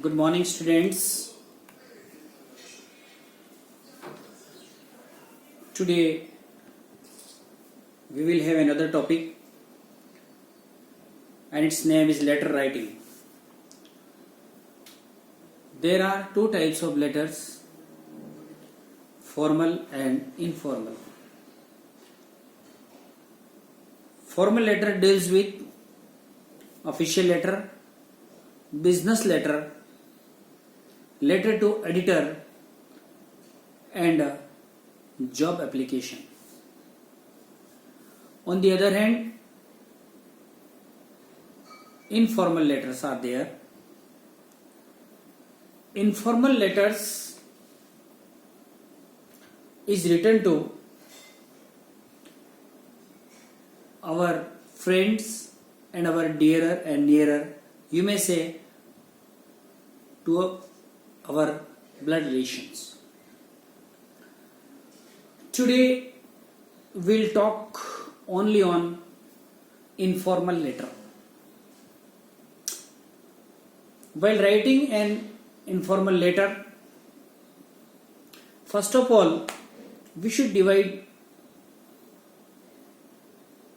Good morning, students. Today we will have another topic, and its name is letter writing. There are two types of letters, formal and informal. Formal letter deals with official letter, business letter, letter to editor, and job application. On the other hand, informal letters are there. Informal letters is written to our friends and our dearer and nearer, you may say to our blood relations. Today we'll talk only on informal letter. While writing an informal letter, first of all, we should divide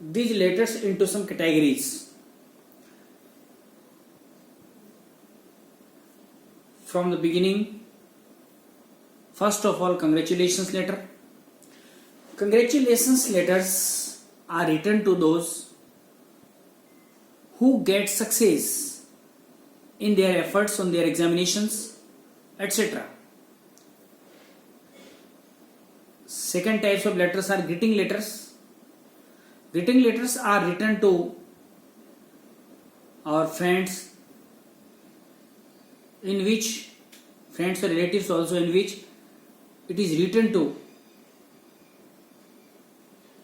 these letters into some categories. From the beginning, first of all, congratulations letter. Congratulations letters are written to those who get success in their efforts on their examinations, etc. Second types of letters are greeting letters. Greeting letters are written to our friends, in which friends or relatives also, in which it is written to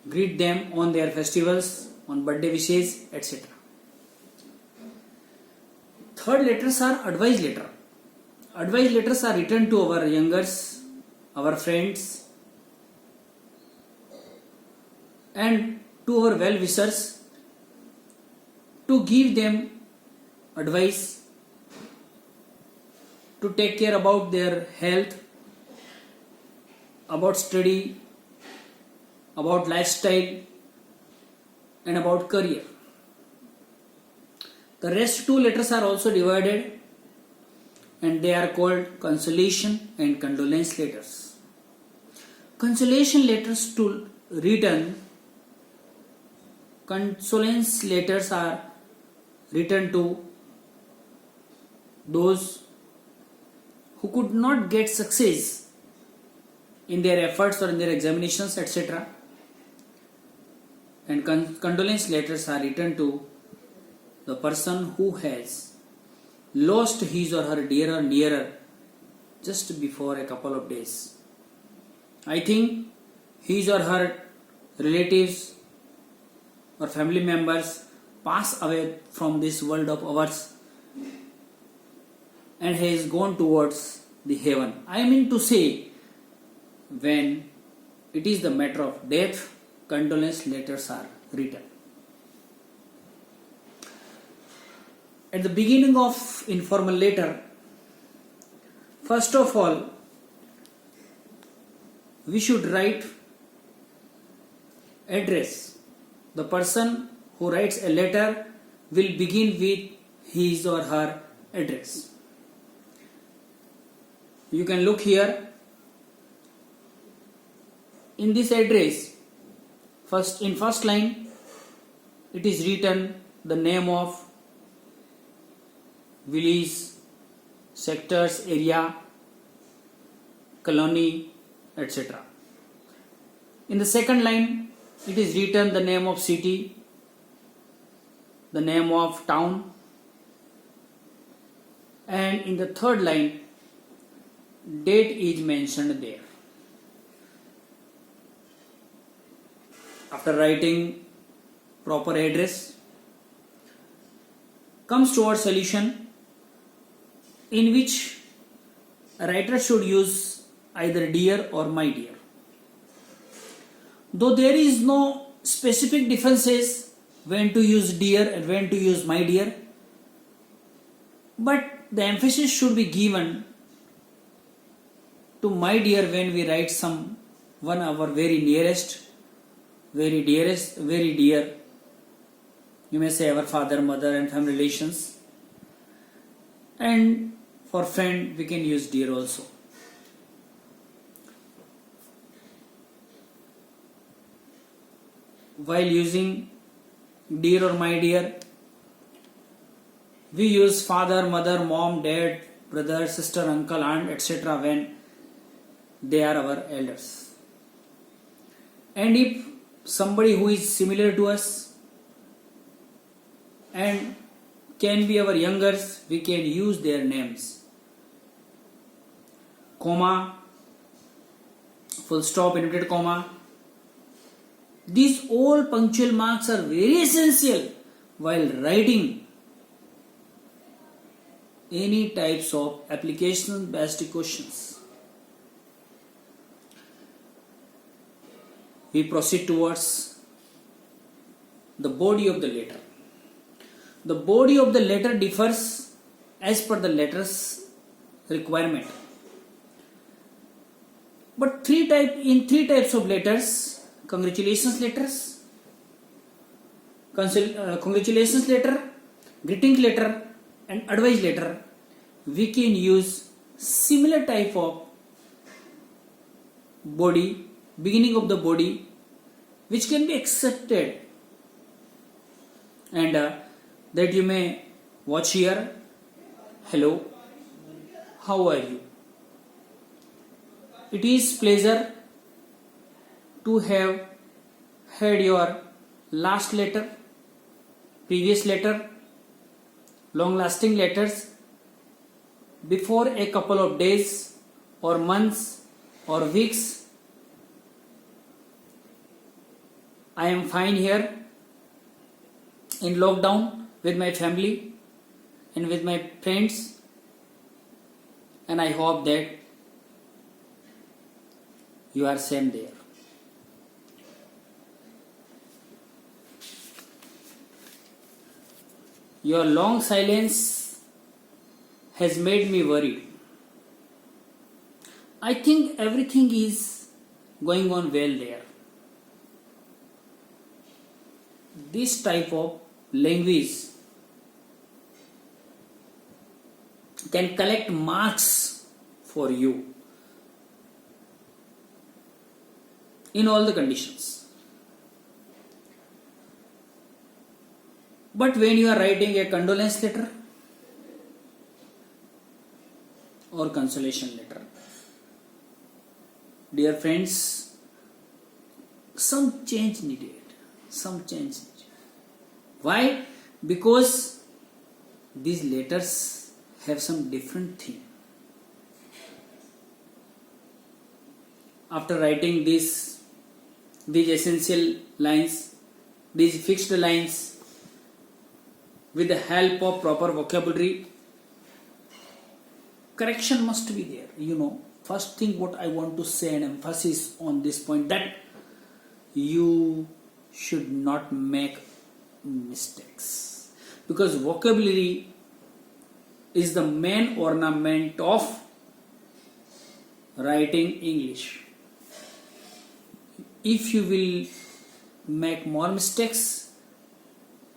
greet them on their festivals, on birthday wishes, etc. Third letters are advice letter. Advice letters are written to our youngers, our friends, and to our well-wishers to give them advice to take care about their health, about study, about lifestyle, and about career. The rest two letters are also divided, and they are called consolation and condolence letters. Consolation letters to written. Condolence letters are written to those who could not get success in their efforts or in their examinations, etc. And condolence letters are written to the person who has lost his or her dear or nearer just before a couple of days. I think his or her relatives or family members pass away from this world of ours and has gone towards the heaven. I mean to say, when it is the matter of death, condolence letters are written. At the beginning of informal letter, first of all, we should write address. The person who writes a letter will begin with his or her address. You can look here. In this address, in first line, it is written the name of village, sectors, area, colony, etc. In the second line, it is written the name of city, the name of town, and in the third line, date is mentioned there. After writing proper address, comes toward solution, in which a writer should use either dear or my dear. Though there is no specific differences when to use dear and when to use my dear, but the emphasis should be given to my dear when we write one our very nearest, very dearest, very dear. You may say our father, mother, and family relations. And for friend, we can use dear also. While using dear or my dear, we use father, mother, mom, dad, brother, sister, uncle, aunt, etc. when they are our elders. And if somebody who is similar to us and can be our youngers, we can use their names. Comma, full stop, inverted comma. These all punctual marks are very essential while writing any types of application-based questions. We proceed towards the body of the letter. The body of the letter differs as per the letter's requirement. But in three types of letters, congratulations letters, congratulations letter, greeting letter, and advice letter, we can use similar type of body, beginning of the body, which can be accepted, and that you may watch here. Hello, how are you? It is pleasure to have heard your last letter, previous letter, long lasting letters before a couple of days or months or weeks. I am fine here in lockdown with my family and with my friends, and I hope that you are same there. Your long silence has made me worried. I think everything is going on well there. This type of language can collect marks for you in all the conditions. But when you are writing a condolence letter or consolation letter, dear friends, some change needed. Why? Because these letters have some different theme. After writing these essential lines, these fixed lines, with the help of proper vocabulary, correction must be there. First thing what I want to say and emphasis on this point, that you should not make mistakes, because vocabulary is the main ornament of writing English. If you will make more mistakes,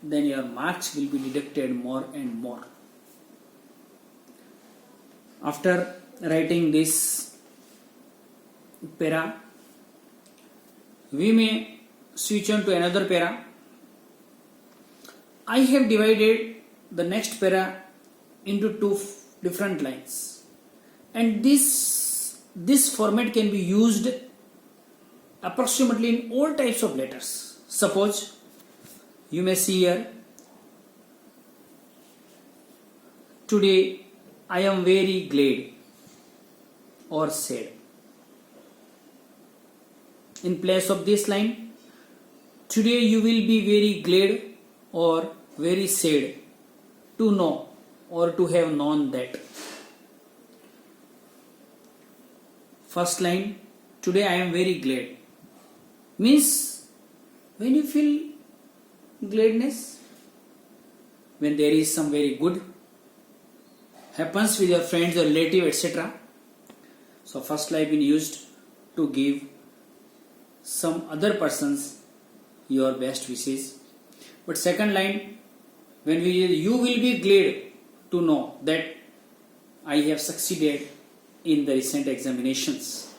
then your marks will be deducted more and more. After writing this para, we may switch on to another para. I have divided the next para into two different lines, and this format can be used approximately in all types of letters. Suppose you may see here, today I am very glad or sad. In place of this line, today you will be very glad or very sad to know or to have known that. First line, today I am very glad, means when you feel gladness, when there is some very good happens with your friends or relative, etc. So first line been used to give some other persons your best wishes. But second line, when we use, you will be glad to know that I have succeeded in the recent examinations.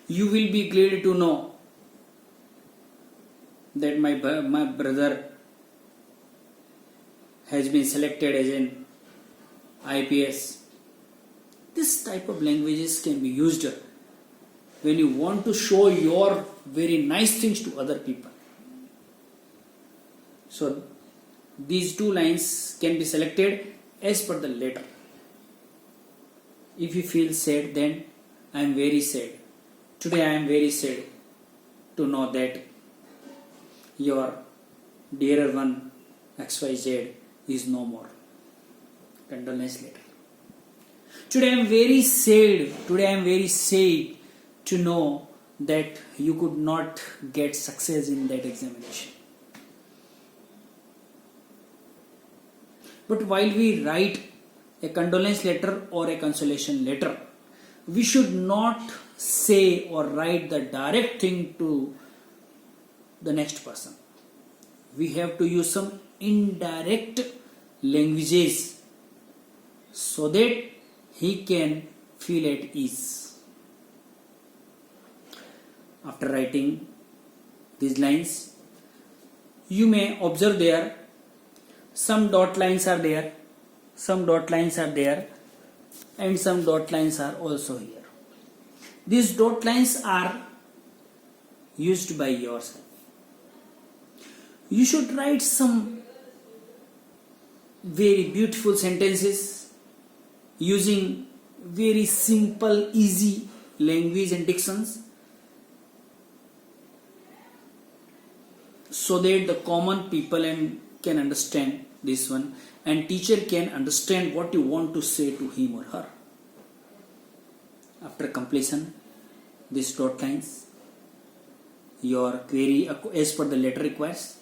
You will be glad to know that my brother has been selected as an IPS. This type of languages can be used when you want to show your very nice things to other people. So these two lines can be selected as per the letter. If you feel sad, then I am very sad. Today I am very sad to know that your dearer one XYZ is no more. Condolence letter. Today I am very sad. Today I am very sad to know that you could not get success in that examination. But while we write a condolence letter or a consolation letter, we should not say or write the direct thing to the next person. We have to use some indirect languages so that he can feel at ease. After writing these lines, you may observe there some dot lines are there, some dot lines are there, and some dot lines are also here. These dot lines are used by yourself. You should write some very beautiful sentences using very simple, easy language and dictions, so that the common people can understand this one, and teacher can understand what you want to say to him or her. After completion, these dot lines, your query as per the letter requires.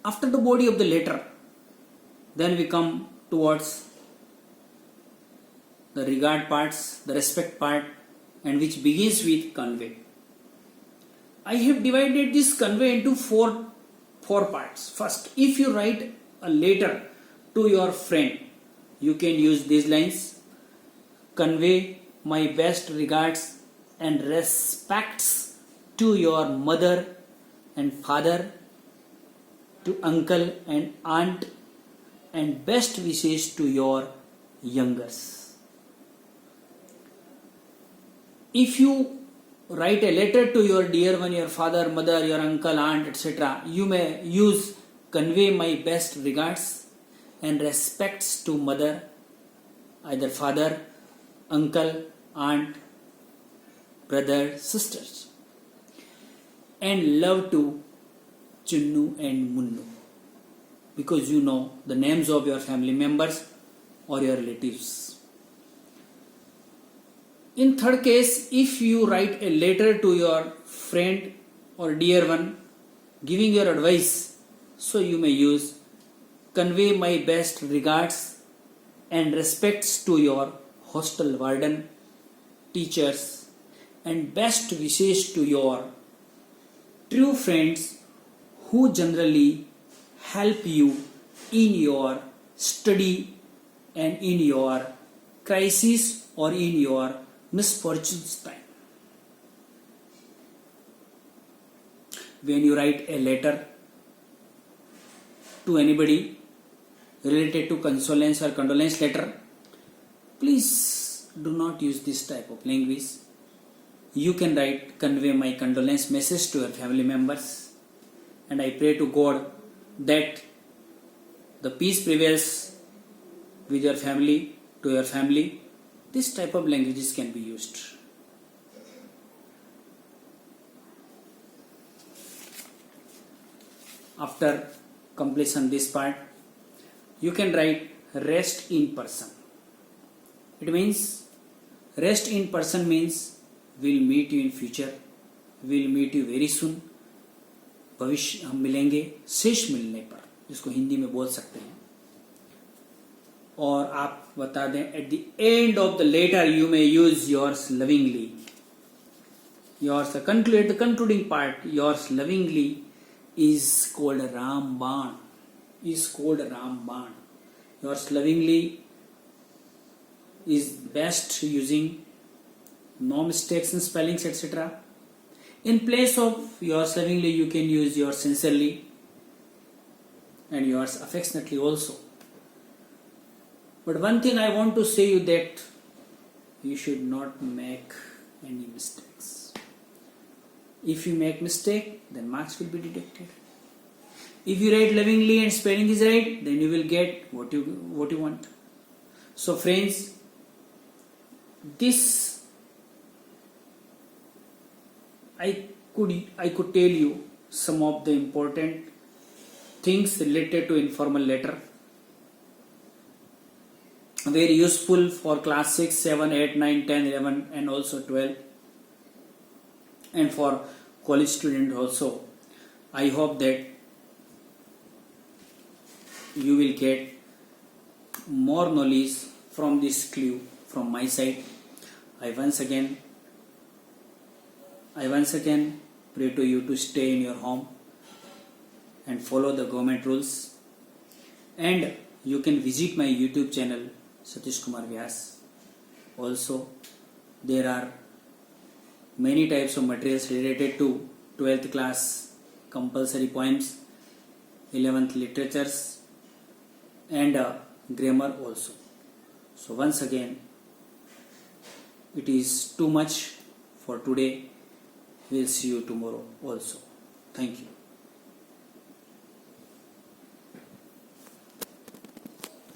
After the body of the letter, then we come towards the regard parts, the respect part, and which begins with convey. I have divided this convey into four parts. First, if you write a letter to your friend, you can use these lines: convey my best regards and respects to your mother and father, to uncle and aunt, and best wishes to your youngers. If you write a letter to your dear one, your father, mother, your uncle, aunt, etc., you may use convey my best regards and respects to mother, either father, uncle, aunt, brother, sisters, and love to Chunnu and Munnu, because you know the names of your family members or your relatives. In third case, if you write a letter to your friend or dear one giving your advice, so you may use convey my best regards and respects to your hostel warden, teachers, and best wishes to your true friends who generally help you in your study and in your crisis or in your misfortunes time. When you write a letter to anybody related to condolence or condolence letter, please do not use this type of language. You can write convey my condolence message to your family members, and I pray to God that the peace prevails with your family, to your family. This type of languages can be used. After completion this part, you can write rest in person. It means rest in person means we'll meet you in future, we'll meet you very soon. भविष्य हम मिलेंगे शेष मिलने पर, जिसको हिंदी में बोल सकते हैं. और आप बता दें at the end of the letter you may use yours lovingly. Yours, the concluding part, yours lovingly is called Ramban. Yours lovingly is best using no mistakes in spellings, etc. In place of yours lovingly, you can use yours sincerely and yours affectionately also. But one thing I want to say you that you should not make any mistakes. If you make mistake, then marks will be deducted. If you write lovingly and spelling is right, then you will get what you want. So friends, this I could tell you some of the important things related to informal letter. Very useful for class 6, 7, 8, 9, 10, 11 and also 12, and for college student also. I hope that you will get more knowledge from this clue from my side. I once again pray to you to stay in your home and follow the government rules, and you can visit my YouTube channel Satish Kumar Vyas. Also, there are many types of materials related to 12th class compulsory poems, 11th literatures and grammar also. So once again, it is too much for today. We'll see you tomorrow also. Thank you.